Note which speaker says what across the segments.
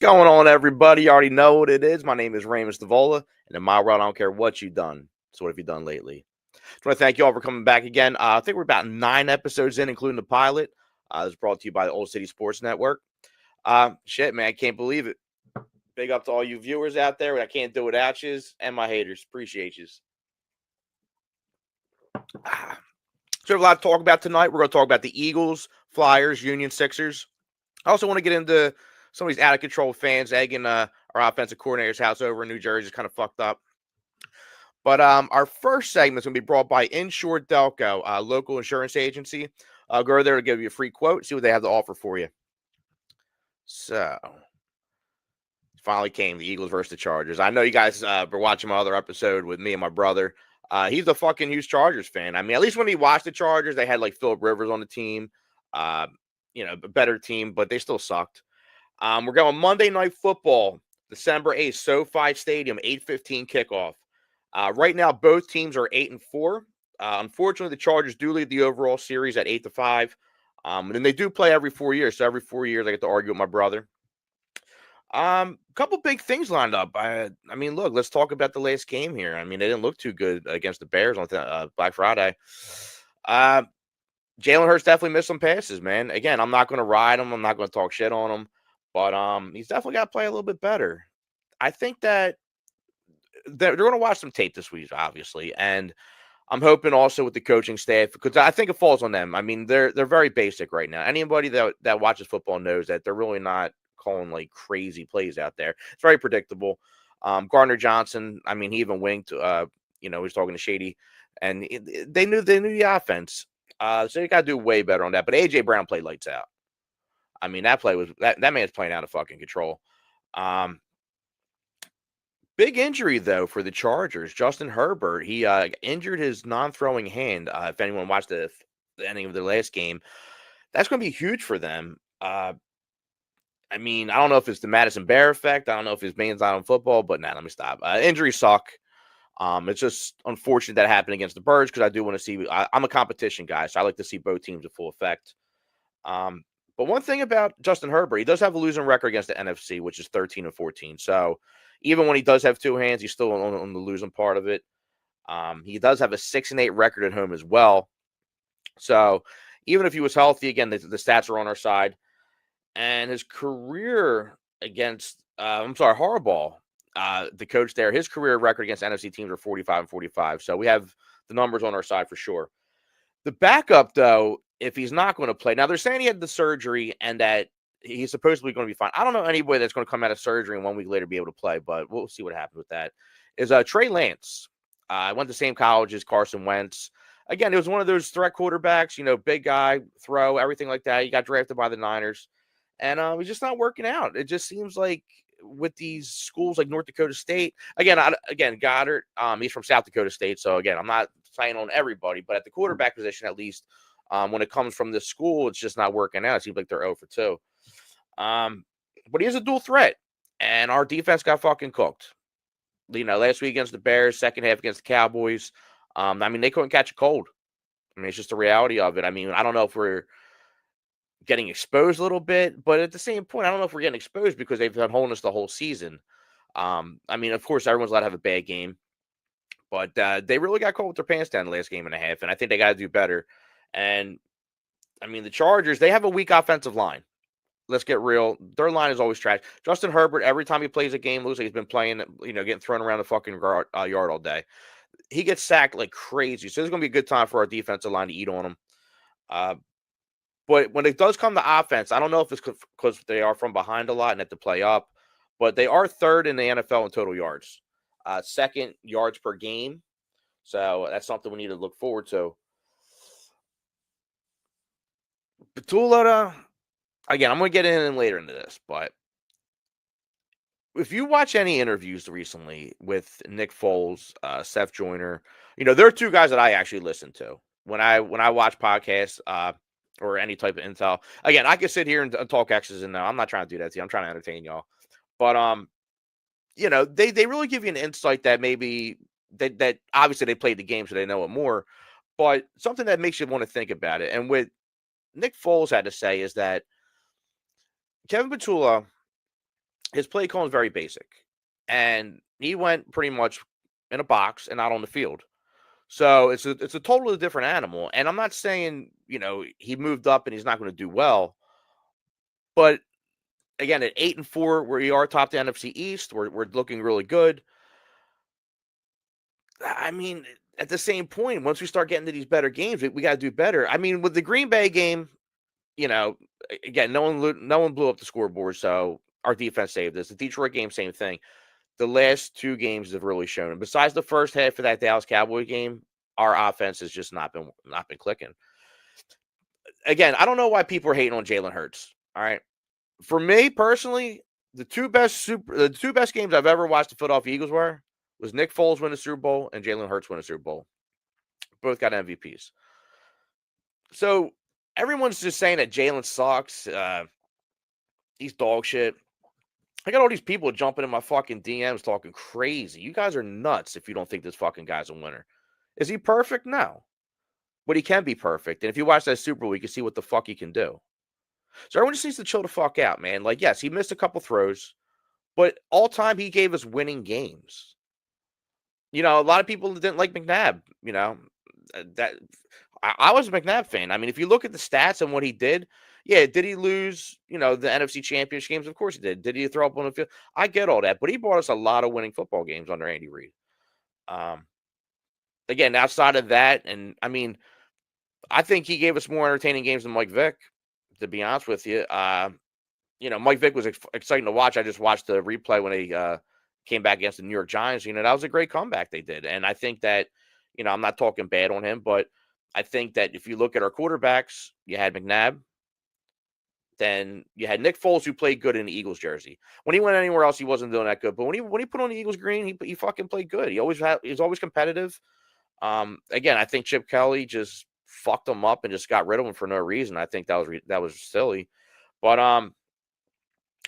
Speaker 1: going on, everybody? You already know what it is. My name is Raymond Stavola, and in my world, I don't care what you've done. So what have you done lately? Just want to thank you all for coming back again. I think we're about 9 episodes in, including the pilot. This is brought to you by the Olde City Sports Network. Shit, man, I can't believe it. Big up to all you viewers out there. I can't do without you, and my haters. Appreciate you. So we have a lot to talk about tonight. We're going to talk about the Eagles, Flyers, Union, Sixers. I also want to get into some of these out-of-control fans egging our offensive coordinator's house over in New Jersey. Is kind of fucked up. But our first segment is going to be brought by Insured Delco, a local insurance agency. I'll go there to give you a free quote, see what they have to offer for you. So, finally came, the Eagles versus the Chargers. I know you guys were watching my other episode with me and my brother. He's a fucking huge Chargers fan. I mean, at least when he watched the Chargers, they had like Phillip Rivers on the team. A better team, but they still sucked. We're going Monday Night Football, December 8th, SoFi Stadium, 8:15 kickoff. Right now, both teams are 8-4. Unfortunately, the Chargers do lead the overall series at 8-5. And then they do play every 4 years. So every 4 years, I get to argue with my brother. Couple big things lined up. I mean, look, let's talk about the last game here. I mean, they didn't look too good against the Bears on Black Friday. Jalen Hurts definitely missed some passes, man. Again, I'm not going to ride him. I'm not going to talk shit on him. But he's definitely got to play a little bit better. I think that they're going to watch some tape this week, obviously. And I'm hoping also with the coaching staff, because I think it falls on them. I mean, they're very basic right now. Anybody that watches football knows that they're really not calling like crazy plays out there. It's very predictable. Gardner Johnson, I mean, he even winked. He was talking to Shady, and they knew the offense. So you got to do way better on that. But A.J. Brown played lights out. I mean, that play was that man's playing out of fucking control. Big injury, though, for the Chargers. Justin Herbert, he injured his non-throwing hand. If anyone watched the ending of the last game, that's going to be huge for them. I mean, I don't know if it's the Madison Bear effect. I don't know if his man's not on football, but let me stop. Injuries suck. It's just unfortunate that happened against the Birds because I do want to see. I'm a competition guy, so I like to see both teams at full effect. But one thing about Justin Herbert, he does have a losing record against the NFC, which is 13-14. So even when he does have two hands, he's still on the losing part of it. He does have a 6-8 record at home as well. So even if he was healthy, again, the stats are on our side. And his career against, Harbaugh, the coach there, his career record against NFC teams are 45-45. So we have the numbers on our side for sure. The backup, though, if he's not going to play, now they're saying he had the surgery and that he's supposedly going to be fine. I don't know anybody that's going to come out of surgery and 1 week later be able to play, but we'll see what happens with that. Is Trey Lance. I went to the same college as Carson Wentz. Again, it was one of those threat quarterbacks, big guy, throw, everything like that. He got drafted by the Niners, and he's just not working out. It just seems like with these schools like North Dakota State, again, Goddard, he's from South Dakota State, so again, I'm not saying on everybody, but at the quarterback position at least, when it comes from this school, it's just not working out. It seems like they're 0 for 2. But he is a dual threat, and our defense got fucking cooked. Last week against the Bears, second half against the Cowboys. They couldn't catch a cold. It's just the reality of it. I don't know if we're getting exposed a little bit, but at the same point, I don't know if we're getting exposed because they've been holding us the whole season. Of course, everyone's allowed to have a bad game, but they really got caught with their pants down the last game and a half, and I think they got to do better. And, the Chargers, they have a weak offensive line. Let's get real. Their line is always trash. Justin Herbert, every time he plays a game, looks like he's been playing, getting thrown around the fucking yard all day. He gets sacked like crazy. So it's going to be a good time for our defensive line to eat on him. But when it does come to offense, I don't know if it's because they are from behind a lot and have to play up, but they are third in the NFL in total yards, second yards per game. So that's something we need to look forward to. Petula, again, I'm going to get in later into this, but if you watch any interviews recently with Nick Foles, Seth Joyner, there are two guys that I actually listen to when I watch podcasts or any type of intel. Again, I can sit here and talk X's and no, I'm not trying to do that to you. I'm trying to entertain y'all. But they really give you an insight that maybe that obviously they played the game, so they know it more. But something that makes you want to think about it. And what Nick Foles had to say is that Kevin Petula his play calling is very basic, and he went pretty much in a box and out on the field. So it's a totally different animal. And I'm not saying he moved up and he's not going to do well, but again, at 8-4, where you are top the NFC East, we're looking really good. I mean, at the same point, once we start getting to these better games, we got to do better. I mean, with the Green Bay game, again, no one blew up the scoreboard, so our defense saved us. The Detroit game, same thing. The last two games have really shown. And besides the first half of that Dallas Cowboy game, our offense has just not been clicking. Again, I don't know why people are hating on Jalen Hurts. All right, for me personally, the two best games I've ever watched the Philadelphia Eagles was Nick Foles win a Super Bowl and Jalen Hurts win a Super Bowl. Both got MVPs. So everyone's just saying that Jalen sucks. He's dog shit. I got all these people jumping in my fucking DMs talking crazy. You guys are nuts if you don't think this fucking guy's a winner. Is he perfect? No. But he can be perfect. And if you watch that Super Bowl, you can see what the fuck he can do. So everyone just needs to chill the fuck out, man. Like, yes, he missed a couple throws, but all time he gave us winning games. A lot of people didn't like McNabb. That I was a McNabb fan. I mean, if you look at the stats and what he did, yeah, did he lose, the NFC Championship games? Of course he did. Did he throw up on the field? I get all that, but he brought us a lot of winning football games under Andy Reid. Again, outside of that, and I mean, I think he gave us more entertaining games than Mike Vick, to be honest with you. Mike Vick was exciting to watch. I just watched the replay when they came back against the New York Giants. That was a great comeback they did. And I think that, I'm not talking bad on him, but I think that if you look at our quarterbacks, you had McNabb, then you had Nick Foles, who played good in the Eagles jersey. When he went anywhere else, he wasn't doing that good. But when he put on the Eagles green, he fucking played good. He was always competitive. Again, I think Chip Kelly just fucked him up and just got rid of him for no reason. I think that was silly. But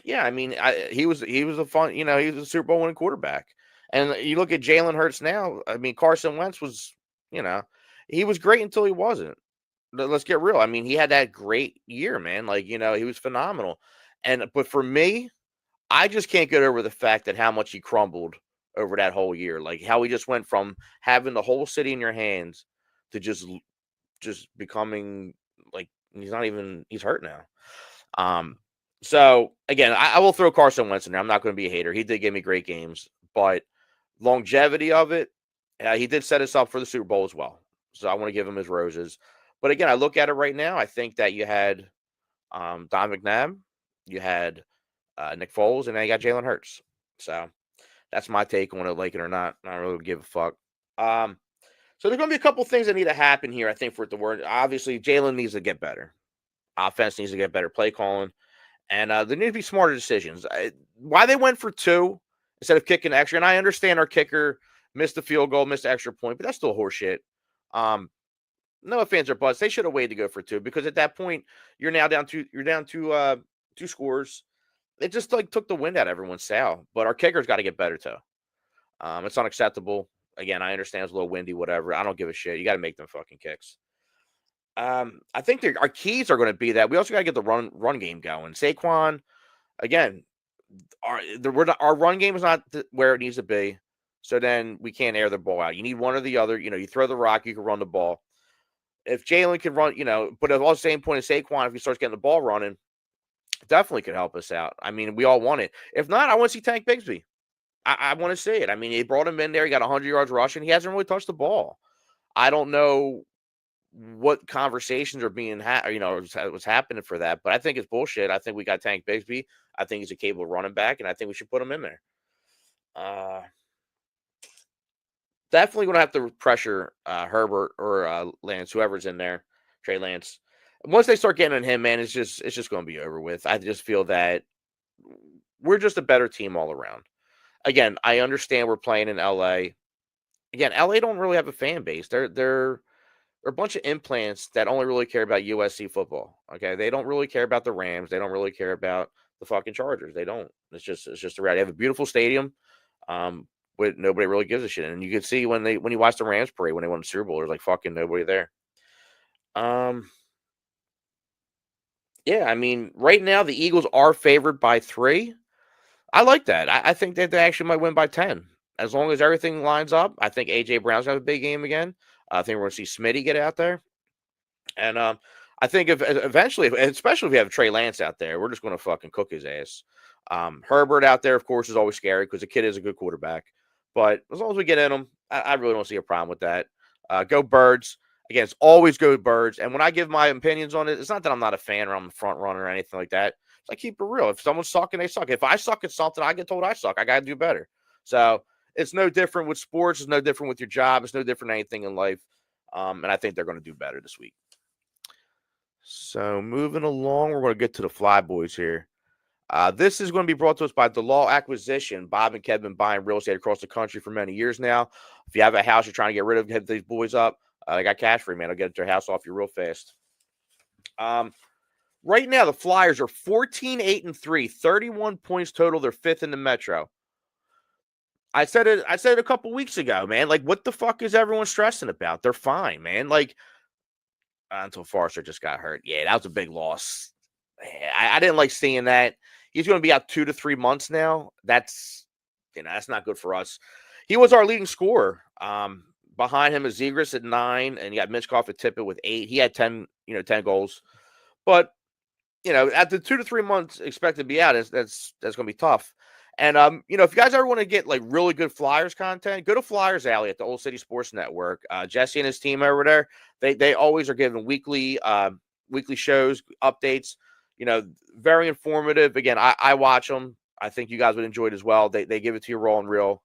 Speaker 1: yeah, I mean, he was a fun, he was a Super Bowl winning quarterback. And you look at Jalen Hurts now. I mean, Carson Wentz was, he was great until he wasn't. Let's get real. I mean, he had that great year, man. Like, he was phenomenal. But for me, I just can't get over the fact that how much he crumbled over that whole year. Like how he just went from having the whole city in your hands to just becoming like he's hurt now. So again, I will throw Carson Wentz in there. I'm not going to be a hater. He did give me great games, but longevity of it, he did set us up for the Super Bowl as well. So I want to give him his roses. But again, I look at it right now. I think that you had Don McNabb, you had Nick Foles, and now you got Jalen Hurts. So that's my take on it, like it or not. I don't really give a fuck. So there's going to be a couple things that need to happen here, I think, for it to work. Obviously, Jalen needs to get better. Offense needs to get better play calling. And there need to be smarter decisions. Why they went for 2 instead of kicking extra, and I understand our kicker missed the field goal, missed the extra point, but that's still horseshit. No offense or buts. They should have waited to go for 2 because at that point you're down 2 scores. It just took the wind out of everyone's sail. But our kicker's got to get better too. It's unacceptable. Again, I understand it's a little windy, whatever. I don't give a shit. You got to make them fucking kicks. I think our keys are going to be that we also got to get the run game going. Saquon, again, our run game is not where it needs to be. So then we can't air the ball out. You need one or the other. You throw the rock, you can run the ball. If Jalen can run, but at the same point as Saquon, if he starts getting the ball running, definitely could help us out. I mean, we all want it. If not, I want to see Tank Bigsby. I want to see it. I mean, he brought him in there. He got 100 yards rushing. He hasn't really touched the ball. I don't know what conversations are being what's happening for that, but I think it's bullshit. I think we got Tank Bigsby. I think he's a capable running back, and I think we should put him in there. Definitely going to have to pressure Herbert or Lance, whoever's in there, Trey Lance. Once they start getting on him, man, it's just going to be over with. I just feel that we're just a better team all around. Again, I understand we're playing in LA. Again, LA don't really have a fan base. They're a bunch of implants that only really care about USC football. Okay, they don't really care about the Rams. They don't really care about the fucking Chargers. They don't. It's just a reality. They have a beautiful stadium, but nobody really gives a shit. And you can see when you watch the Rams parade when they won the Super Bowl, there's like fucking nobody there. Yeah, I mean, right now the Eagles are favored by 3. I like that. I think that they actually might win by 10. As long as everything lines up, I think A.J. Brown's going to have a big game again. I think we're going to see Smitty get out there. And I think if eventually, especially if we have Trey Lance out there, we're just going to fucking cook his ass. Herbert out there, of course, is always scary because the kid is a good quarterback. But as long as we get in him, I really don't see a problem with that. Go Birds. Again, it's always go Birds. And when I give my opinions on it, it's not that I'm not a fan or I'm a front runner or anything like that. It's like keep it real. If someone's sucking, they suck. If I suck at something, I get told I suck. I got to do better. So it's no different with sports. It's no different with your job. It's no different than anything in life. And I think they're going to do better this week. So moving along, we're going to get to the Fly Boys here. This is going to be brought to us by the Law Acquisition. Bob and Kevin buying real estate across the country for many years now. If you have a house you're trying to get rid of, hit these boys up. I got cash for you, man. I'll get your house off you real fast. Right now, the Flyers are 14-8-3, 31 points total. They're fifth in the Metro. I said it a couple weeks ago, man. Like, what the fuck is everyone stressing about? They're fine, man. Like, until Forrester just got hurt. Yeah, that was a big loss. I didn't like seeing that. He's going to be out 2 to 3 months now. That's not good for us. He was our leading scorer. Behind him is Zegras at 9, and you got Mitchkoff at Tippett with 8. He had 10 goals. But at the 2 to 3 months expected to be out, that's going to be tough. And if you guys ever want to get like really good Flyers content, go to Flyers Alley at the Olde City Sports Network. Jesse and his team over there, they always are giving weekly shows, updates. Very informative. Again, I watch them. I think you guys would enjoy it as well. They give it to you raw and real.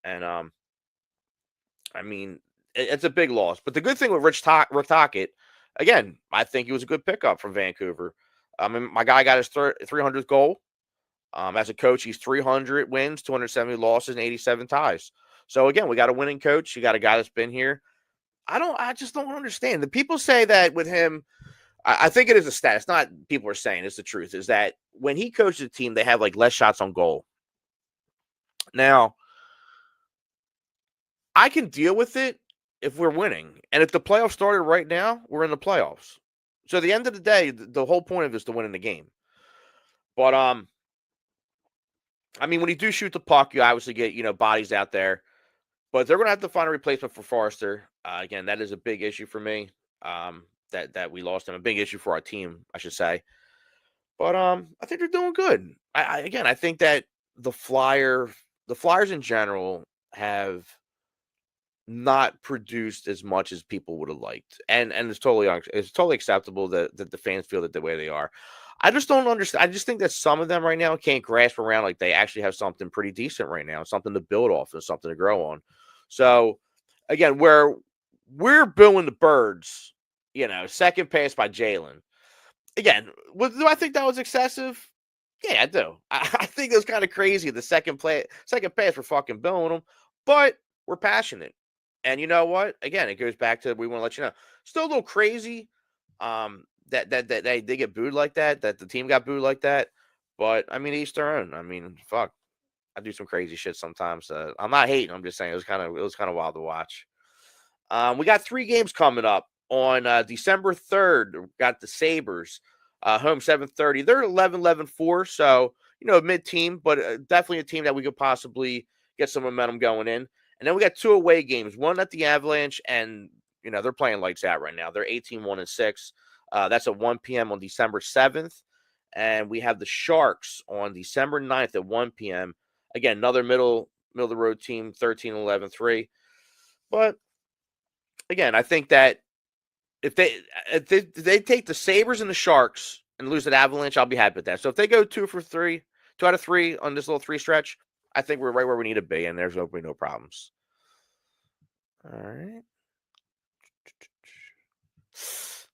Speaker 1: And I mean, it's a big loss. But the good thing with Rick Tocchet, again, I think he was a good pickup from Vancouver. I mean, my guy got his 300th goal. As a coach, he's 300 wins, 270 losses, and 87 ties. So again, we got a winning coach. You got a guy that's been here. I just don't understand. The people say that with him. I think it is a stat. It's not people are saying, it's the truth, is that when he coaches a team, they have like less shots on goal. Now, I can deal with it if we're winning. And if the playoffs started right now, we're in the playoffs. So at the end of the day, the whole point of it is to win in the game. But I mean, when you do shoot the puck, you obviously get, bodies out there. But they're going to have to find a replacement for Forrester. Again, that is a big issue for me. That we lost him. A big issue for our team, I should say. But I think they're doing good. I think that the Flyers in general have not produced as much as people would have liked, and it's totally acceptable that the fans feel that the way they are. I just don't understand. I just think that some of them right now can't grasp around like they actually have something pretty decent right now, something to build off and something to grow on. So again, where we're booing the Birds, second pass by Jalen. Again, do I think that was excessive? Yeah, I do. I think it was kind of crazy. The second pass for fucking booing them, but we're passionate. And you know what? Again, it goes back to we want to let you know. Still a little crazy that they get booed like that the team got booed like that. But, I mean, each their own. I mean, fuck. I do some crazy shit sometimes. I'm not hating. I'm just saying it was kind of wild to watch. We got 3 games coming up. On December 3rd, we got the Sabres, home 7:30. They're 11-4, so, mid-team, but definitely a team that we could possibly get some momentum going in. And then we got 2 away games, one at the Avalanche, and, they're playing lights out right now. They're 18-1-6. That's at 1 p.m. on December 7th. And we have the Sharks on December 9th at 1 p.m. Again, another middle of the road team, 13-11-3. But, again, I think that if they take the Sabres and the Sharks and lose at Avalanche, I'll be happy with that. So if they go 2 out of 3 on this little 3 stretch, I think we're right where we need to be, and there's no problems. All right.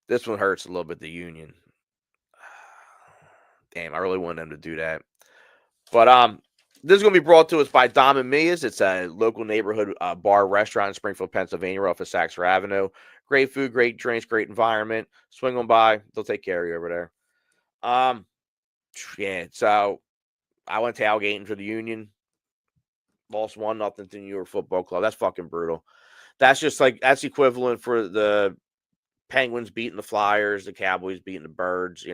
Speaker 1: This one hurts a little bit, the Union. Damn, I really want them to do that. But this is going to be brought to us by Dom and Mia's. It's a local neighborhood bar restaurant in Springfield, Pennsylvania, off of Saxer Avenue. Great food, great drinks, great environment. Swing on by. They'll take care of you over there. Yeah, so I went tailgating for the Union. Lost 1-0 to New York Football Club. That's fucking brutal. That's just that's equivalent for the Penguins beating the Flyers, the Cowboys beating the Birds,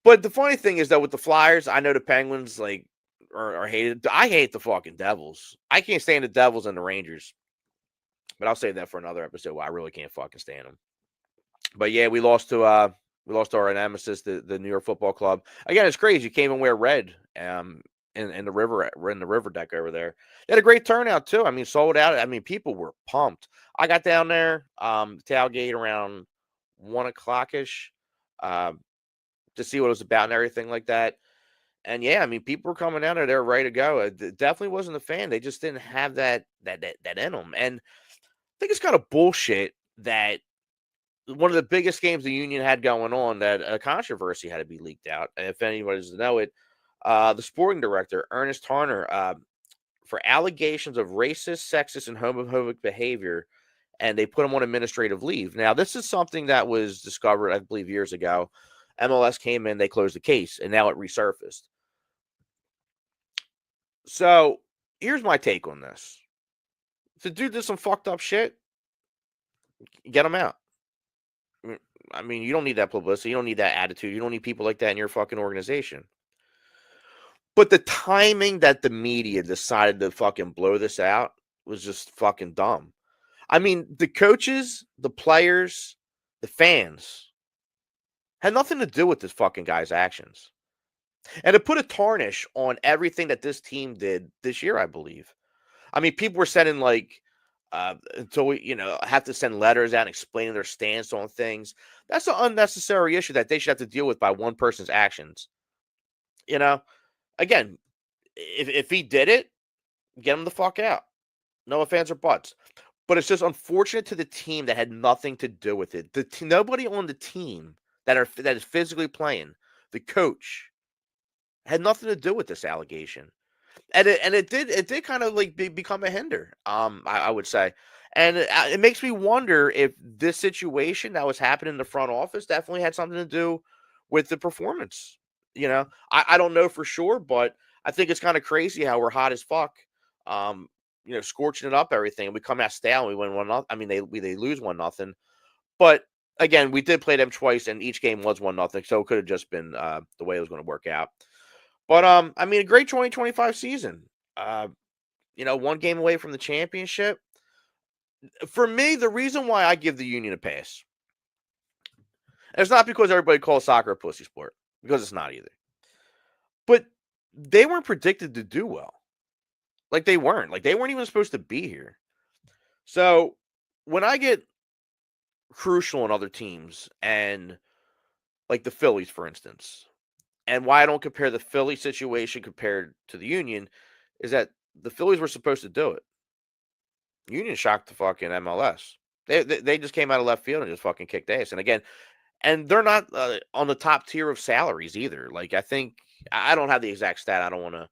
Speaker 1: But the funny thing is that with the Flyers, I know the Penguins like are hated. I hate the fucking Devils. I can't stand the Devils and the Rangers. But I'll save that for another episode where I really can't fucking stand them. But yeah, we lost to our nemesis, the New York Football Club. Again, it's crazy. You can't even wear red in the river deck over there. They had a great turnout too. I mean, sold out. I mean, people were pumped. I got down there, tailgate around 1 o'clock ish, to see what it was about and everything like that. And yeah, I mean, people were coming down there; they were ready to go. It definitely wasn't a fan. They just didn't have that in them. And I think it's kind of bullshit that one of the biggest games the Union had going on, that a controversy had to be leaked out. And if anybody doesn't know it, the sporting director, Ernest Harner, for allegations of racist, sexist, and homophobic behavior, and they put him on administrative leave. Now, this is something that was discovered, I believe, years ago. MLS came in, they closed the case, and now it resurfaced. So here's my take on this. If the dude did some fucked up shit, get him out. I mean, you don't need that publicity. You don't need that attitude. You don't need people like that in your fucking organization. But the timing that the media decided to fucking blow this out was just fucking dumb. I mean, the coaches, the players, the fans had nothing to do with this fucking guy's actions. And to put a tarnish on everything that this team did this year, I believe. I mean, people were sending like, until we, have to send letters out explaining their stance on things. That's an unnecessary issue that they should have to deal with by one person's actions. You know, again, if he did it, get him the fuck out. No offense or buts. But it's just unfortunate to the team that had nothing to do with it. Nobody on the team that is physically playing, the coach, had nothing to do with this allegation. And it did kind of like become a hinder, I would say. And it makes me wonder if this situation that was happening in the front office definitely had something to do with the performance. I don't know for sure, but I think it's kind of crazy how we're hot as fuck, scorching it up everything. We come out stale and we win 1-0. I mean, they lose 1-0, but again, we did play them twice, and each game was 1-0, so it could have just been the way it was going to work out. But I mean, a great 2025 season. One game away from the championship. For me, the reason why I give the Union a pass, and it's not because everybody calls soccer a pussy sport, because it's not either. But they weren't predicted to do well. Like they weren't. Like they weren't even supposed to be here. So when I get crucial on other teams, and like the Phillies, for instance, and why I don't compare the Philly situation compared to the Union is that the Phillies were supposed to do it. Union shocked the fucking MLS. They just came out of left field and just fucking kicked ass. And again, and they're not on the top tier of salaries either. Like I think I don't have the exact stat. I don't want to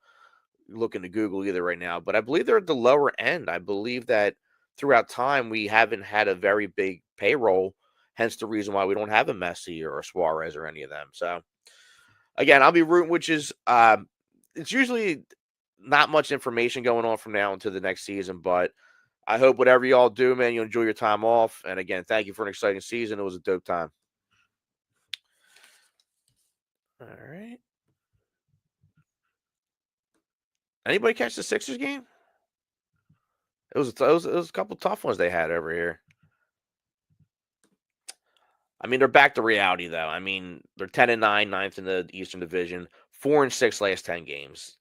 Speaker 1: look into Google either right now, but I believe they're at the lower end. I believe that throughout time we haven't had a very big payroll, hence the reason why we don't have a Messi or a Suarez or any of them. So again, I'll be rooting, which is it's usually not much information going on from now until the next season, but I hope whatever y'all do, man, you enjoy your time off. And again, thank you for an exciting season. It was a dope time. All right. Anybody catch the Sixers game? It was a couple tough ones they had over here. I mean, they're back to reality though. I mean, they're 10-9, ninth in the Eastern Division, 4-6 last 10 games.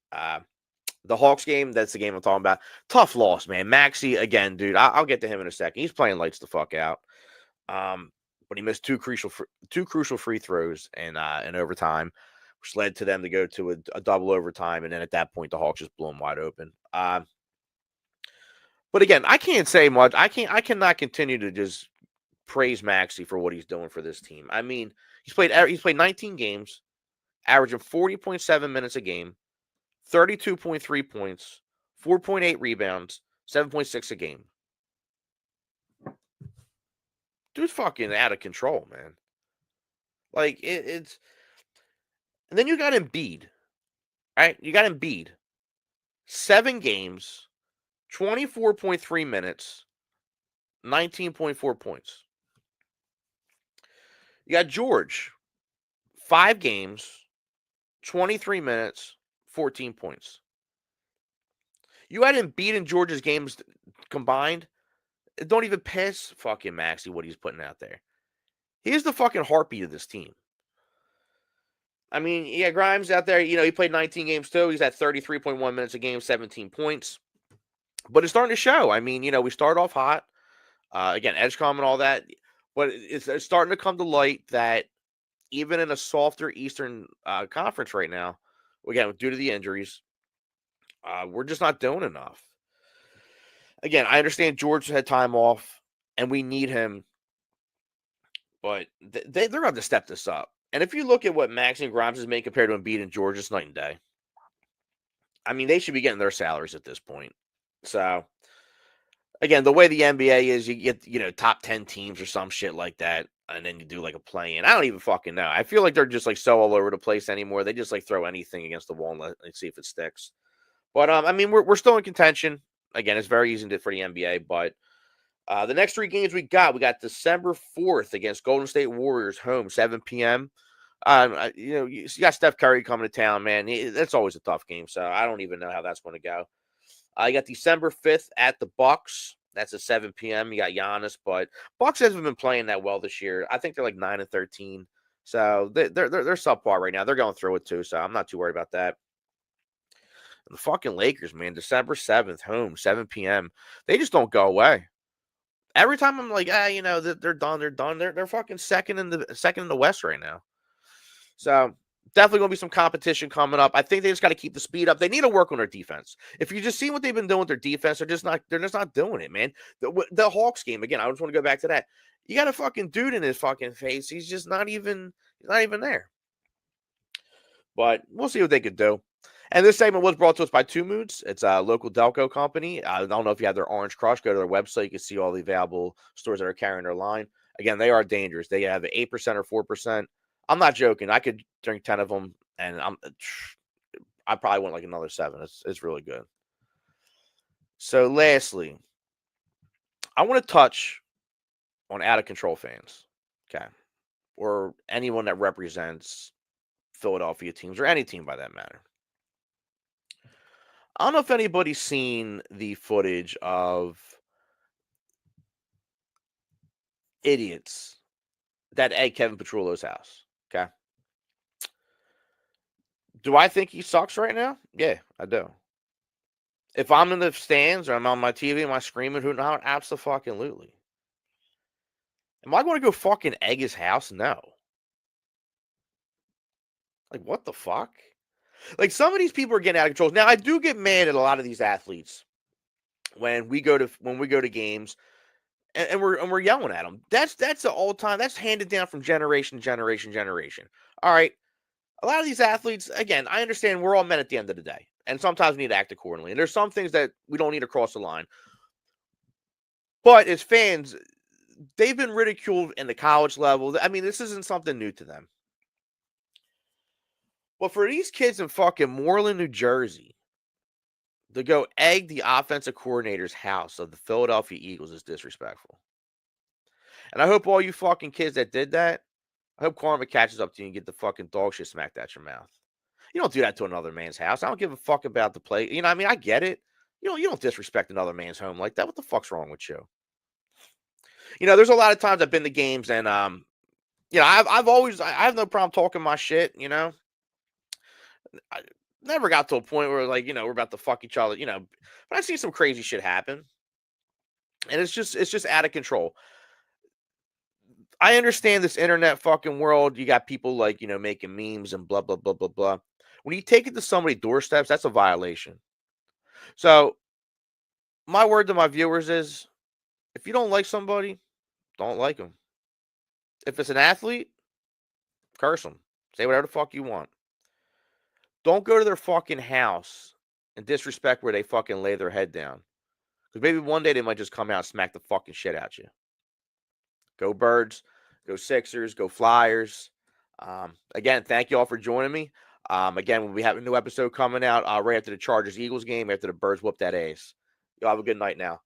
Speaker 1: The Hawks game, that's the game I'm talking about. Tough loss, man. Maxey, again, dude, I'll get to him in a second. He's playing lights the fuck out. But he missed two crucial free throws in overtime, which led to them to go to a double overtime. And then at that point, the Hawks just blew them wide open. But again, I can't say much. I cannot continue to just praise Maxey for what he's doing for this team. I mean, he's played 19 games, averaging 40.7 minutes a game, 32.3 points, 4.8 rebounds, 7.6 a game. Dude's fucking out of control, man. Like, it's... And then you got Embiid, right? You got Embiid. 7 games, 24.3 minutes, 19.4 points. You got George. 5 games, 23 minutes, 14 points. You had him beating Georgia's games combined. Don't even pass fucking Maxey what he's putting out there. He is the fucking heartbeat of this team. I mean, yeah, Grimes out there, he played 19 games too. He's at 33.1 minutes a game, 17 points. But it's starting to show. I mean, we started off hot. Again, Edgecom and all that. But it's starting to come to light that even in a softer Eastern Conference right now, again, due to the injuries, we're just not doing enough. Again, I understand George had time off, and we need him. But they're going to have to step this up. And if you look at what Max and Grimes is making compared to Embiid and George, it's night and day. I mean, they should be getting their salaries at this point. So, again, the way the NBA is, you get, top 10 teams or some shit like that, and then you do like a play-in. I don't even fucking know. I feel like they're just like so all over the place anymore. They just like throw anything against the wall and let's see if it sticks. But, I mean, we're still in contention. Again, it's very easy for the NBA, but the next 3 games we got December 4th against Golden State Warriors home, 7 p.m. You got Steph Curry coming to town, man. That's always a tough game, so I don't even know how that's going to go. You got December 5th at the Bucks. That's at 7 p.m. You got Giannis, but Bucks hasn't been playing that well this year. I think they're like 9-13, so they're subpar right now. They're going through it too, so I'm not too worried about that. And the fucking Lakers, man, December 7th, home, 7 p.m. They just don't go away. Every time I'm like, they're done. They're fucking second in the West right now. So definitely going to be some competition coming up. I think they just got to keep the speed up. They need to work on their defense. If you just see what they've been doing with their defense, they're just not doing it, man. The Hawks game again. I just want to go back to that. You got a fucking dude in his fucking face. He's just not even there. But we'll see what they could do. And this segment was brought to us by Two Moods. It's a local Delco company. I don't know if you have their Orange Crush. Go to their website. You can see all the available stores that are carrying their line. Again, they are dangerous. They have 8% or 4%. I'm not joking. I could drink 10 of them, and I probably want like another 7. It's really good. So lastly, I want to touch on out of control fans. Okay. Or anyone that represents Philadelphia teams or any team by that matter. I don't know if anybody's seen the footage of idiots that egg Kevin Petrullo's house. Okay. Do I think he sucks right now? Yeah, I do. If I'm in the stands or I'm on my TV, am I screaming, who not? Absolutely. Am I going to go fucking egg his house? No. Like, what the fuck? Like, some of these people are getting out of control. Now, I do get mad at a lot of these athletes when we go to games and we're yelling at them. That's the all time. That's handed down from generation to generation. All right. A lot of these athletes, again, I understand we're all men at the end of the day, and sometimes we need to act accordingly. And there's some things that we don't need to cross the line. But as fans, they've been ridiculed in the college level. I mean, this isn't something new to them. But for these kids in fucking Moreland, New Jersey, to go egg the offensive coordinator's house of the Philadelphia Eagles is disrespectful. And I hope all you fucking kids that did that, I hope karma catches up to you and get the fucking dog shit smacked out your mouth. You don't do that to another man's house. I don't give a fuck about the play. You know, I mean, I get it. You don't disrespect another man's home like that. What the fuck's wrong with you? There's a lot of times I've been to games and I have no problem talking my shit. I never got to a point where like we're about to fuck each other. But I see some crazy shit happen, and it's just out of control. I understand this internet fucking world. You got people like, making memes and blah, blah, blah, blah, blah. When you take it to somebody's doorsteps, that's a violation. So my word to my viewers is, if you don't like somebody, don't like them. If it's an athlete, curse them. Say whatever the fuck you want. Don't go to their fucking house and disrespect where they fucking lay their head down. Because maybe one day they might just come out and smack the fucking shit out you. Go Birds. Go Sixers. Go Flyers. Again, thank you all for joining me. Again, we have a new episode coming out right after the Chargers-Eagles game, after the Birds whoop that ace. Y'all have a good night now.